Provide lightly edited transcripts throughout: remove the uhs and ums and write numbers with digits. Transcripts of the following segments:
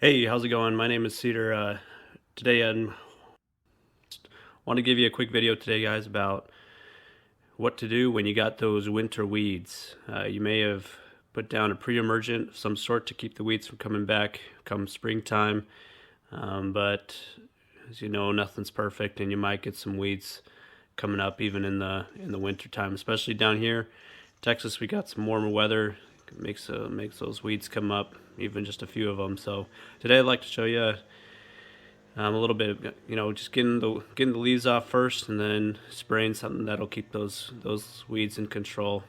Hey, how's it going? My name is Cedar. Today I want to give you a quick video today, guys, about what to do when you got those winter weeds. You may have put down a pre-emergent of some sort to keep the weeds from coming back come springtime, but as you know, nothing's perfect, and you might get some weeds coming up even in the winter time, especially down here, Texas. We got some warmer weather. It makes those weeds come up, even just a few of them. So today I'd like to show you a little bit, just getting the leaves off first, and then spraying something that'll keep those weeds in control.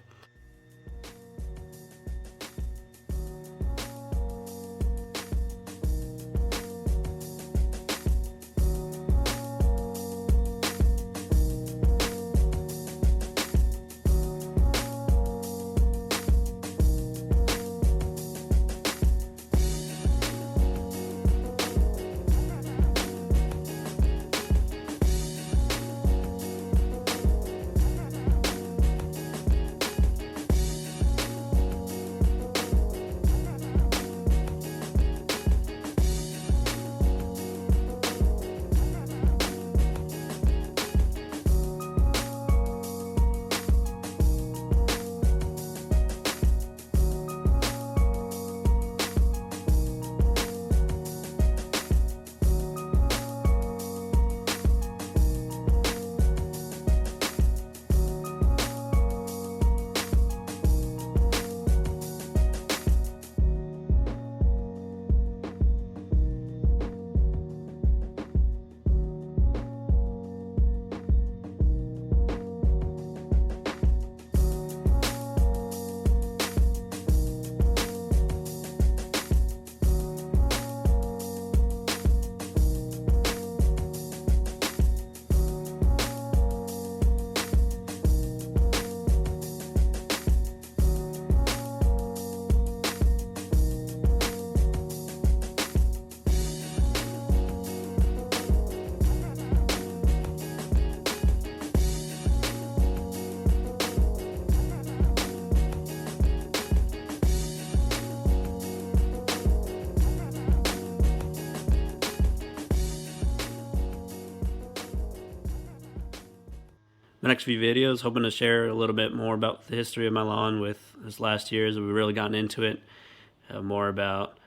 The next few videos, hoping to share a little bit more about the history of my lawn with this last year as we've really gotten into it. More about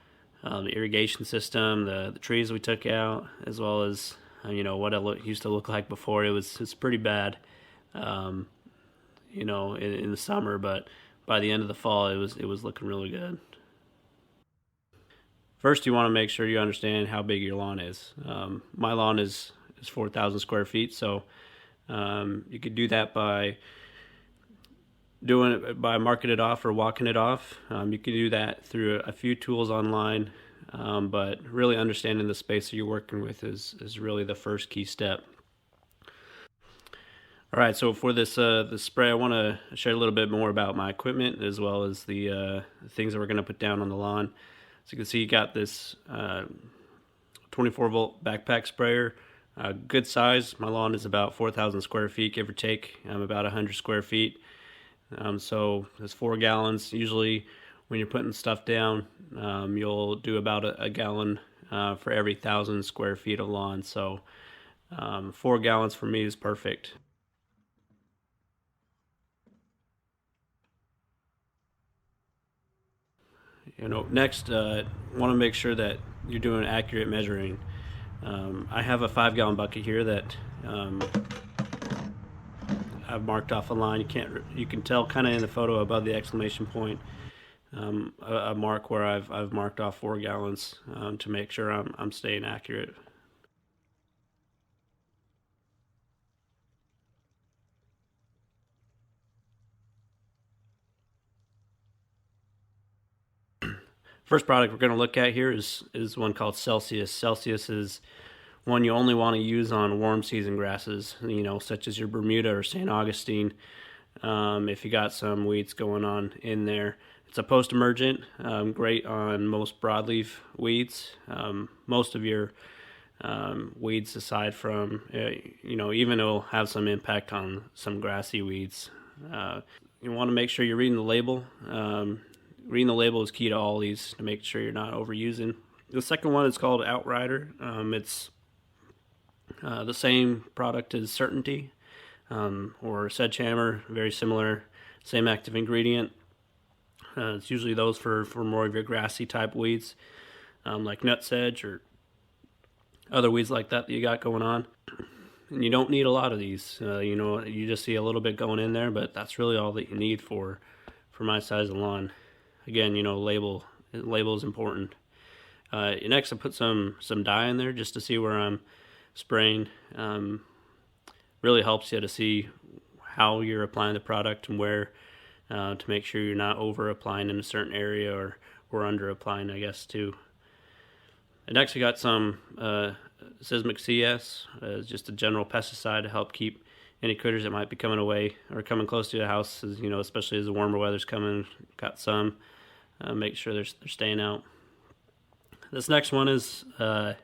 the irrigation system, the trees we took out, as well as what it used to look like before. It's pretty bad, in the summer, but by the end of the fall, it was looking really good. First, you want to make sure you understand how big your lawn is. My lawn is 4,000 square feet, so you could do that by marking it off or walking it off. You can do that through a few tools online, but really understanding the space that you're working with is really the first key step. All right, so for this spray, I want to share a little bit more about my equipment as well as the things that we're going to put down on the lawn. So you can see you got this 24-volt backpack sprayer. Good size. My lawn is about 4,000 square feet, give or take. About 100 square feet. So it's 4 gallons. Usually when you're putting stuff down, you'll do about a gallon for every 1,000 square feet of lawn. So 4 gallons for me is perfect. Next, want to make sure that you're doing accurate measuring. I have a 5-gallon bucket here that I've marked off a line. You can tell kind of in the photo above the exclamation point, a mark where I've marked off 4 gallons to make sure I'm staying accurate. First product we're going to look at here is one called Celsius. Celsius is one you only want to use on warm season grasses, such as your Bermuda or St. Augustine. If you got some weeds going on in there, it's a post-emergent, great on most broadleaf weeds. Most of your weeds, aside from even it'll have some impact on some grassy weeds. You want to make sure you're reading the label. Reading the label is key to all these to make sure you're not overusing The second one is called Outrider. It's the same product as Certainty or Sedgehammer, very similar, same active ingredient. It's usually those for more of your grassy type weeds, like nutsedge or other weeds like that you got going on. And you don't need a lot of these. You just see a little bit going in there, but that's really all that you need for my size of lawn. Again, label is important. Next, I put some dye in there just to see where I'm spraying. Really helps you to see how you're applying the product and where, to make sure you're not over applying in a certain area or under applying, I guess, too. And next, I got some Seismic CS, just a general pesticide to help keep any critters that might be coming away or coming close to the house, especially as the warmer weather's coming. Got some, make sure they're staying out. This next one is it's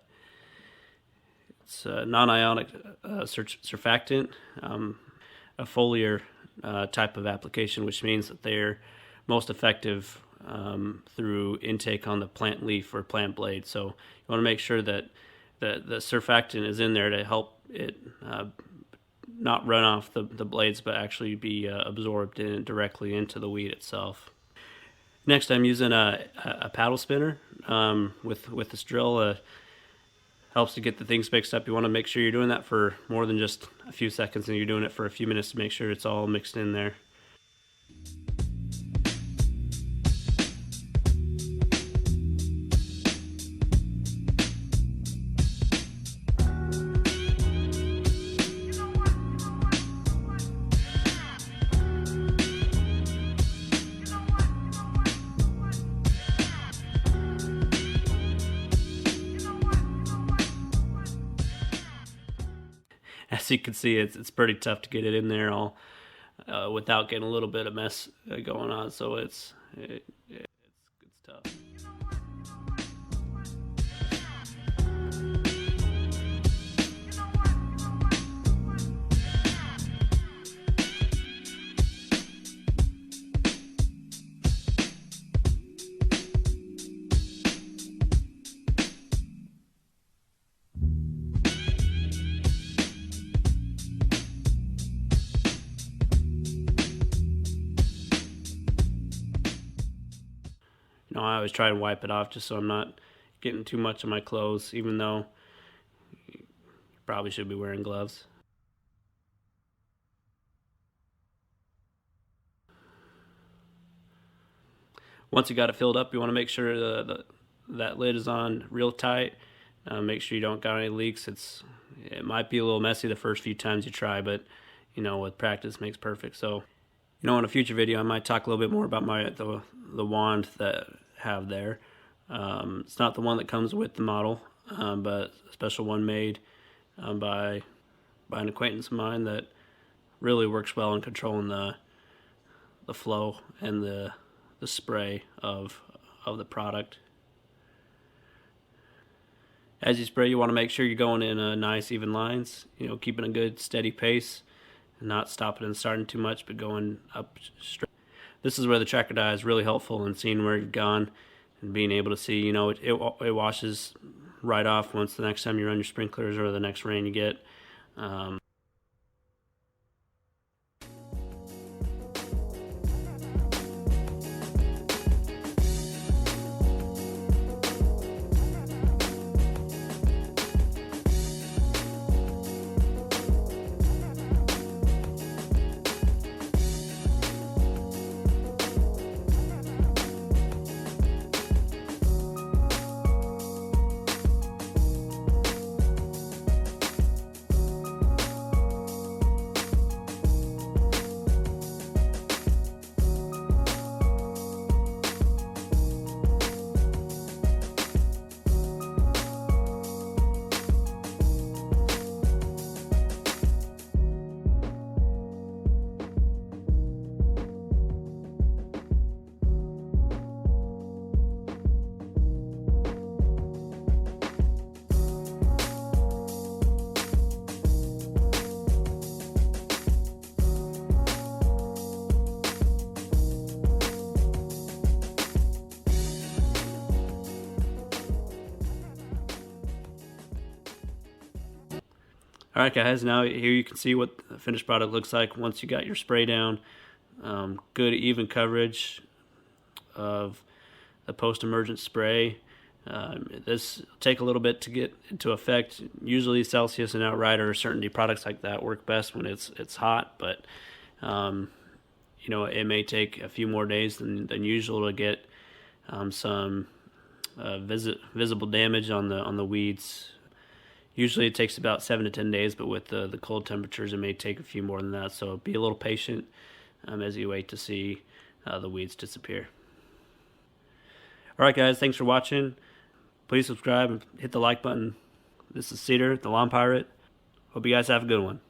a non-ionic surfactant, a foliar type of application, which means that they're most effective through intake on the plant leaf or plant blade. So you want to make sure that the surfactant is in there to help it not run off the blades, but actually be absorbed directly into the weed itself. Next, I'm using a paddle spinner with this drill. Helps to get the things mixed up. You want to make sure you're doing that for more than just a few seconds, and you're doing it for a few minutes to make sure it's all mixed in there. As you can see, it's pretty tough to get it in there all without getting a little bit of mess going on. So it's tough. I always try to wipe it off just so I'm not getting too much on my clothes, even though you probably should be wearing gloves. Once you got it filled up, you want to make sure that lid is on real tight. Make sure you don't got any leaks. It might be a little messy the first few times you try, but with practice makes perfect. So in a future video I might talk a little bit more about the wand that I have there. It's not the one that comes with the model, but a special one made by an acquaintance of mine that really works well in controlling the flow and the spray of the product. As you spray, you want to make sure you're going in nice even lines, keeping a good steady pace and not stopping and starting too much, but going up straight. This is where the tracker dye is really helpful in seeing where you've gone and being able to see, it washes right off once the next time you run your sprinklers or the next rain you get. Alright guys, now here you can see what the finished product looks like once you got your spray down. Good even coverage of the post-emergent spray. This will take a little bit to get into effect. Usually Celsius and Outrider or Certainty products like that work best when it's hot, but you know, it may take a few more days than usual to get some visible damage on the weeds. Usually it takes about 7 to 10 days, but with the cold temperatures it may take a few more than that, so be a little patient as you wait to see the weeds disappear. Alright guys, thanks for watching. Please subscribe and hit the like button. This is Cedar, the Lawn Pirate. Hope you guys have a good one.